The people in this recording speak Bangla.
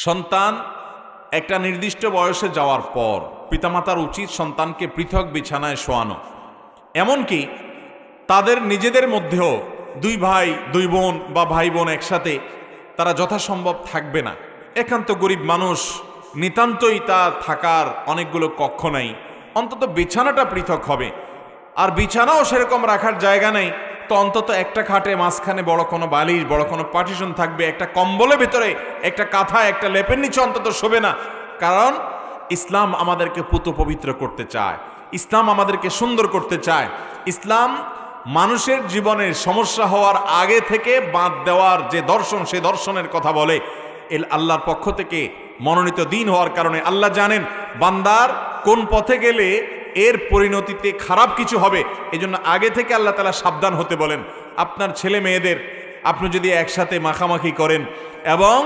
সন্তান একটা নির্দিষ্ট বয়সে যাওয়ার পর পিতামাতার উচিত সন্তানকে পৃথক বিছানায় শোয়ানো। এমনকি তাদের নিজেদের মধ্যেও দুই ভাই দুই বোন বা ভাই বোন একসাথে তারা যথাসম্ভব থাকবে না। একান্ত গরিব মানুষ, নিতান্তই তার থাকার অনেকগুলো কক্ষ নাই, অন্তত বিছানাটা পৃথক হবে। আর বিছানাও সেরকম রাখার জায়গা নেই, তো অন্তত একটা খাটে মাঝখানে বড় কোনো বালিশ, বড় কোনো পার্টিশন থাকবে, একটা কম্বলের ভেতরে একটা কাঁথা, একটা লেপের নিচে অন্তত শোবে না। কারণ ইসলাম আমাদেরকে পুত পবিত্র করতে চায়, ইসলাম আমাদেরকে সুন্দর করতে চায়। ইসলাম মানুষের জীবনের সমস্যা হওয়ার আগে থেকে বাদ দেওয়ার যে দর্শন, সে দর্শনের কথা বলে। আল্লাহর পক্ষ থেকে মনোনীত দিন হওয়ার কারণে আল্লাহ জানেন বান্দার কোন পথে গেলে এর পরিণতিতে খারাপ কিছু হবে। এজন্য আগে থেকে আল্লাহ তাআলা সাবধান হতে বলেন। আপনার ছেলে মেয়েদের আপনি যদি একসাথে মাখামাখি করেন এবং